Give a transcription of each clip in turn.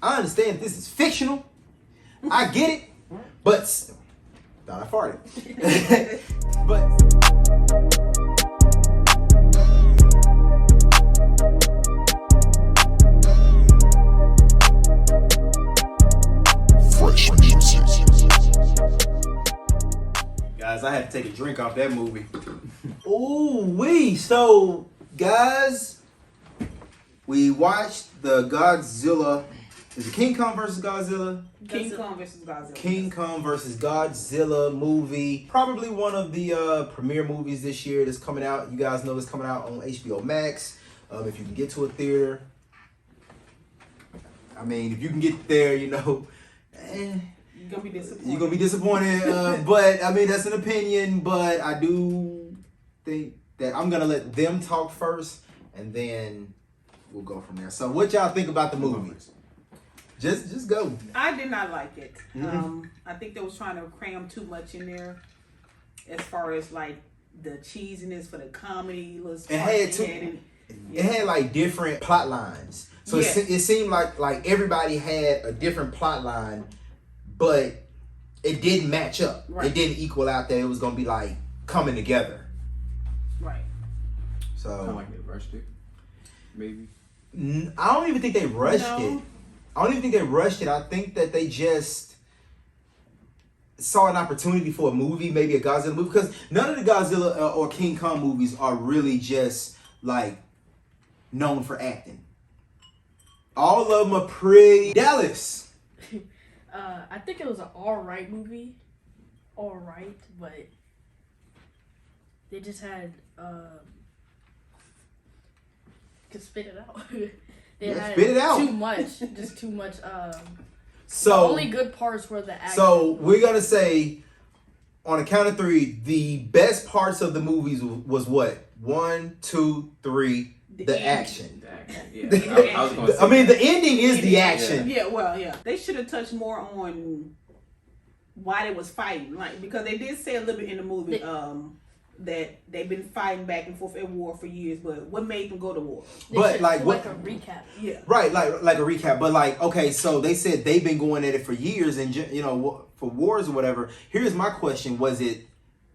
I understand this is fictional. I get it, but thought I farted. But Fresh music. guys, I had to take a drink off that movie. Ooh, so guys, we watched the GodZilla. Is it King Kong versus Godzilla? King Kong versus Godzilla. King Kong versus Godzilla movie. Probably one of the premiere movies this year that's coming out. You guys know it's coming out on HBO Max. If you can get to a theater. I mean, if you can get there, you know. You're gonna be disappointed. You're gonna be disappointed. But I mean, that's an opinion. But I do think that I'm gonna let them talk first, and then we'll go from there. So, what y'all think about the movie? Just go. I did not like it. Mm-hmm. I think they was trying to cram too much in there, as far as like the cheesiness for the comedy. It had like different plot lines, so it seemed like everybody had a different plot line, but it didn't match up. Right. It didn't equal out that it was gonna be like coming together. Right. So Kind of like they rushed it, maybe. I don't even think they rushed it. I don't even think they rushed it. I think that they just saw an opportunity for a movie, maybe a Godzilla movie, because none of the Godzilla or King Kong movies are really just like known for acting. All of them are pretty. Dallas. I think it was an alright movie. Alright, but they just had could spit it out. They had spit it out. Too much. Just too much. So the only good parts were the action. So we're gonna say, on a count of three, the best parts of the movies was what? 1, 2, 3. The action. Yeah. I was gonna say I mean, the ending is the action. Yeah. They should have touched more on why they was fighting, like, because they did say a little bit in the movie that they've been fighting back and forth at war for years, but what made them go to war? But like what? Like a recap. Yeah. Right, like a recap. But like, okay, so they said they've been going at it for years, and you know, for wars or whatever. Here's my question: was it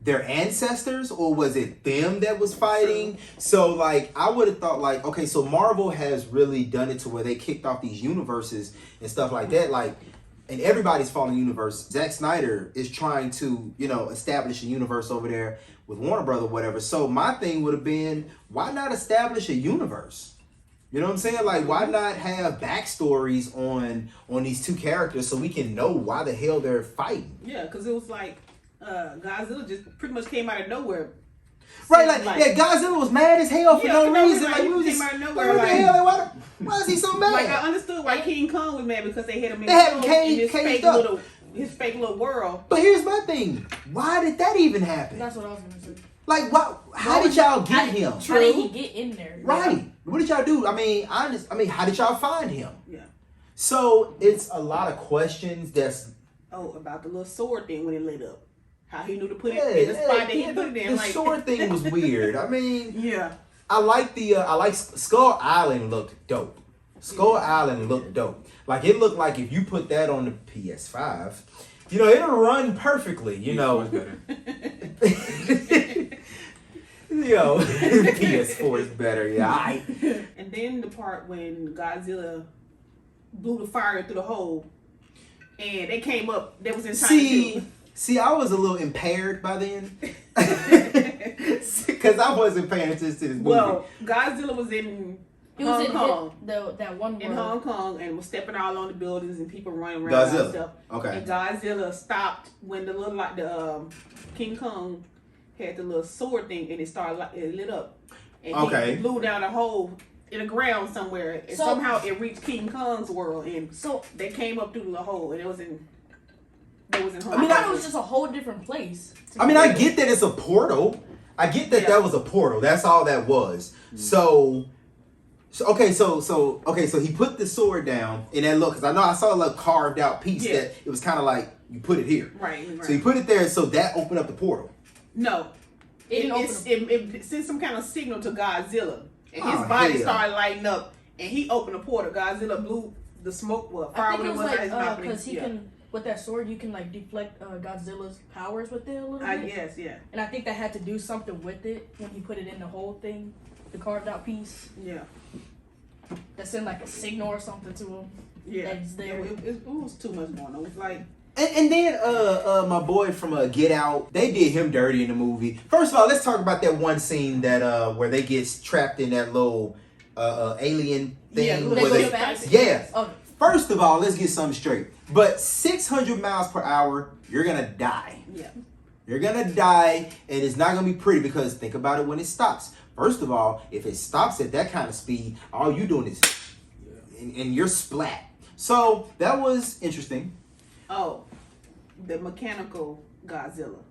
their ancestors, or was it them that was fighting? So like, I would have thought like, okay, so Marvel has really done it to where they kicked off these universes and stuff like that, like. And everybody's fallen universe. Zack Snyder is trying to, you know, establish a universe over there with Warner Brothers or whatever. So my thing would have been, why not establish a universe? You know what I'm saying? Like, why not have backstories on these two characters so we can know why the hell they're fighting? Yeah, because it was like Godzilla just pretty much came out of nowhere. Right, Godzilla was mad as hell for no reason. Like, we was just, out of what nowhere, the hell? Why is he so mad? Like, I understood why King Kong was mad, because they had him in his fake little world. But here's my thing: why did that even happen? That's what I was gonna say. Like, what? How did y'all get him? How did he get in there? Right. Yeah. What did y'all do? I mean, how did y'all find him? Yeah. So it's a lot of questions. About the little sword thing when it lit up. How he knew to put it in the spot that he put it in. The sword thing was weird. I mean, yeah. I like Skull Island looked dope. Skull Island looked dope. Like, it looked like if you put that on the PS5, you know, it'll run perfectly. You know. Yo, PS4 is better. Yeah. And then the part when Godzilla blew the fire through the hole, and they came up. That was in time. See, I was a little impaired by then. Because I wasn't paying attention to this movie. Well, Godzilla was in Hong Kong. That one in Hong Kong, and was stepping all on the buildings and people running around Godzilla. and stuff. Okay. And Godzilla stopped when the King Kong had the little sword thing, and it lit up. And he blew down a hole in the ground somewhere, and somehow it reached King Kong's world, and so they came up through the hole, and it was in Hong Kong. I thought it was just a whole different place. I mean, I get that it's a portal. I get that that was a portal. That's all that was. Mm-hmm. So he put the sword down in that look, because I saw a little carved out piece that it was kind of like you put it here. Right. So he put it there, so that opened up the portal. No, it sent some kind of signal to Godzilla, and his body started lighting up, and he opened the portal. Godzilla blew the smoke was I fire think when it it was was his mouth. like because he can with that sword you can like deflect Godzilla's powers with it a little bit. I guess, yeah. And I think that had to do something with it when he put it in the whole thing, the carved out piece. Yeah. That sent like a signal or something to him. Yeah. That's there. It was too much going on. It was like. And then my boy from Get Out, they did him dirty in the movie. First of all, let's talk about that one scene that where they get trapped in that little alien thing. Yeah, where they go fast? yeah. Oh. First of all, let's get something straight. But 600 miles per hour, you're gonna die. Yeah. You're gonna die, and it's not gonna be pretty because think about it when it stops. First of all, if it stops at that kind of speed, all you doing is, and you're splat. So that was interesting. Oh, the mechanical Godzilla.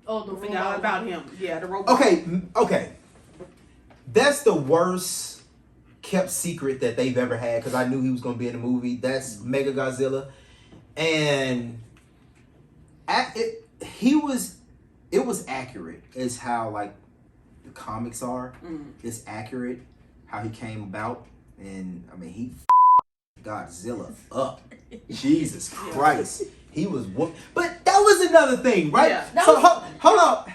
Oh, the Forgot all robot. about him. Yeah, the robot. Okay. That's the worst kept secret that they've ever had because I knew he was going to be in the movie. That's Mega Godzilla. And it was accurate as how like the comics are. It's accurate how he came about. And I mean, he Godzilla up. Jesus Christ. He was but that was another thing, right? Yeah, so hold on.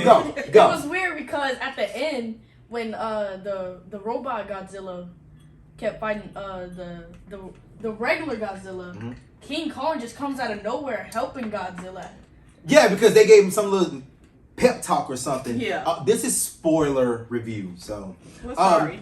Go. It was weird because at the end when the robot Godzilla kept fighting the regular Godzilla, King Kong just comes out of nowhere helping Godzilla. Yeah, because they gave him some little pep talk or something. Yeah. This is spoiler review, so Well, sorry.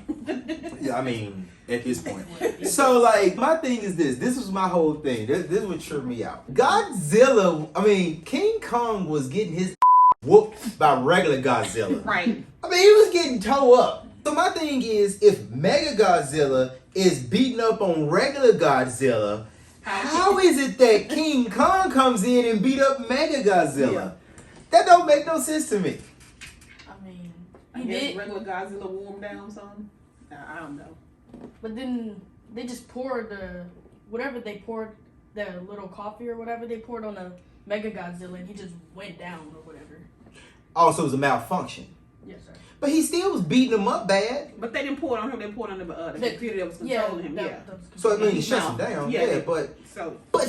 yeah, I mean, at this point. So, like, my thing is this. This was my whole thing. This would trip me out. Godzilla, I mean, King Kong was getting his whooped by regular Godzilla. Right. I mean, he was getting toe up. So my thing is, if Mega Godzilla is beating up on regular Godzilla, how is it that King Kong comes in and beat up Mega Godzilla? Yeah. That don't make no sense to me. I mean, I he guess did, regular Godzilla warmed down something. I don't know. but then they just poured the little coffee or whatever they poured on the Mega Godzilla and he just went down or whatever. Also, it was a malfunction. Yes, sir. But he still was beating him up bad. But they didn't pour it on him. They poured it on the computer that was controlling him. Yeah. So I mean, he shuts him down. Yeah, but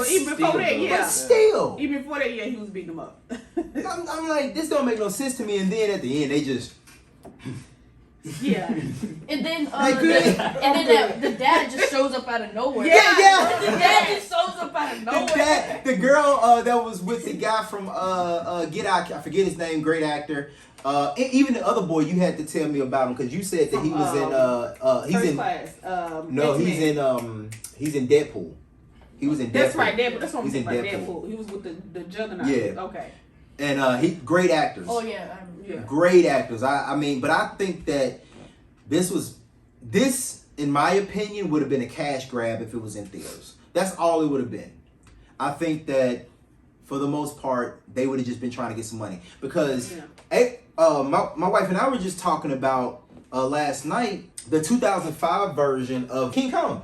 even before that, yeah. But still. Even before that, yeah, he was beating him up. I'm like, this don't make no sense to me. And then at the end, they just. Yeah. And then Good. the dad just shows up out of nowhere. Yeah. The dad just shows up out of nowhere. The girl that was with the guy from Get Out, I forget his name, great actor. Even the other boy, you had to tell me about him because you said that he was in he's in Class. no, X-Men. he's in Deadpool. He was in Deadpool. That's right, Deadpool. That's what I'm He's saying in about Deadpool. Deadpool. He was with the Juggernaut. Yeah. Okay. And he great actors. Oh yeah. Yeah. Great actors. I mean, but I think that this in my opinion would have been a cash grab if it was in theaters. That's all it would have been. I think that for the most part they would have just been trying to get some money because my wife and I were just talking about last night the 2005 version of King Kong,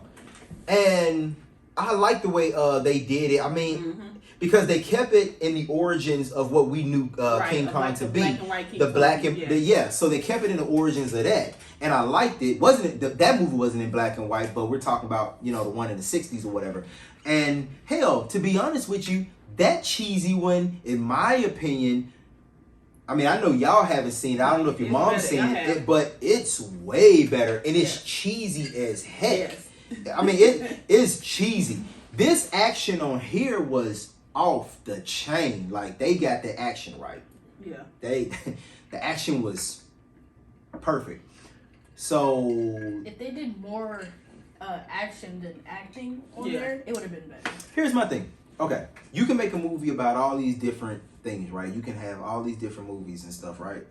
and I like the way they did it. I mean, because they kept it in the origins of what we knew King Kong like to the be, black and white King the Kong. black and Yeah. so they kept it in the origins of that, and I liked it. Wasn't it that movie wasn't in black and white, but we're talking about the one in the 60s or whatever. And hell, to be honest with you, that cheesy one, in my opinion. I mean, I know y'all haven't seen it. I don't know if your mom's seen it, but it's way better, and it's cheesy as heck. Yes. I mean, it is cheesy. This action on here was off the chain. Like, they got the action right. Yeah. The action was perfect. So if they did more action than acting on there, it would have been better. Here's my thing. Okay, you can make a movie about all these different things, right? You can have all these different movies and stuff, right?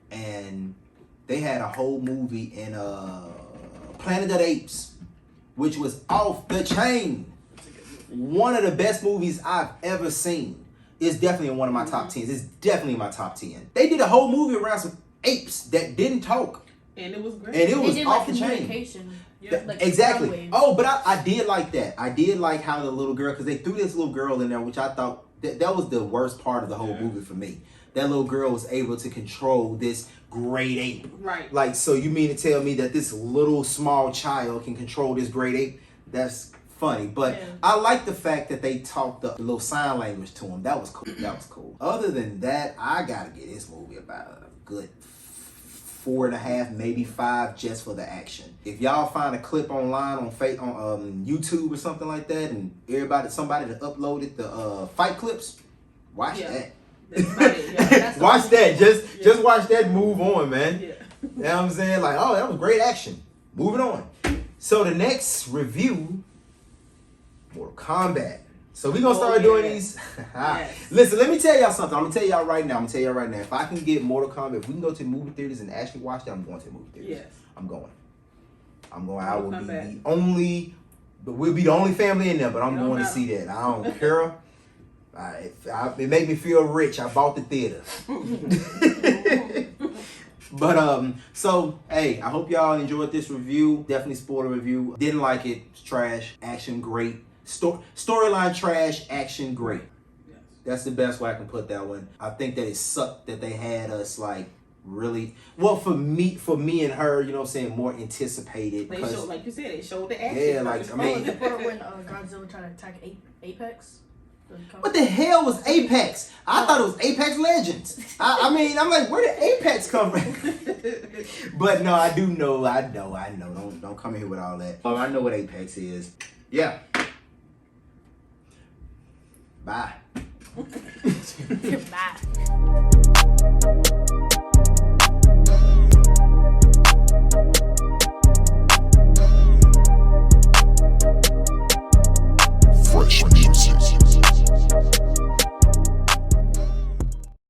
And they had a whole movie in Planet of the Apes, which was off the chain. One of the best movies I've ever seen. It's definitely in one of my top 10s. It's definitely in my top 10. They did a whole movie around some apes that didn't talk. And it was great. And it was did, off like, the chain. communication. Yeah. Like Exactly. sound waves. Oh, but I did like that. I did like how the little girl, because they threw this little girl in there, which I thought that was the worst part of the whole movie for me. That little girl was able to control this great ape. Right. Like, so you mean to tell me that this little small child can control this great ape? That's funny. But I like the fact that they talked the little sign language to him. That was cool. That was cool. Other than that, I gotta get this movie about a good 4.5, maybe 5, just for the action. If y'all find a clip online on YouTube or something like that, and somebody that uploaded the fight clips, watch that. Watch that. Just watch that. Move on, man. Yeah. You know what I'm saying? Like, oh, that was great action. Moving on. So the next review, Mortal Kombat. So we're going to start doing these. Listen, let me tell y'all something. I'm going to tell y'all right now. If I can get Mortal Kombat, if we can go to the movie theaters and actually watch that, I'm going to the movie theaters. Yes. I'm going. I will be the only, but we'll be the only family in there, but I'm going to see that. I don't care. It made me feel rich. I bought the theater. But so hey, I hope y'all enjoyed this review. Definitely spoiler review. Didn't like it. It's trash. Action great. Storyline trash. Action great. Yes. That's the best way I can put that one. I think that it sucked that they had us like really for me and her, you know what I'm saying, more anticipated. They showed, like you said, they showed the action. Yeah, like I mean, the part when Godzilla tried to attack Apex. What the hell was Apex? I thought it was Apex Legends. I mean, I'm like, where did Apex come from? But no, I know. Don't come in here with all that. I know what Apex is. Yeah. Bye. Bye.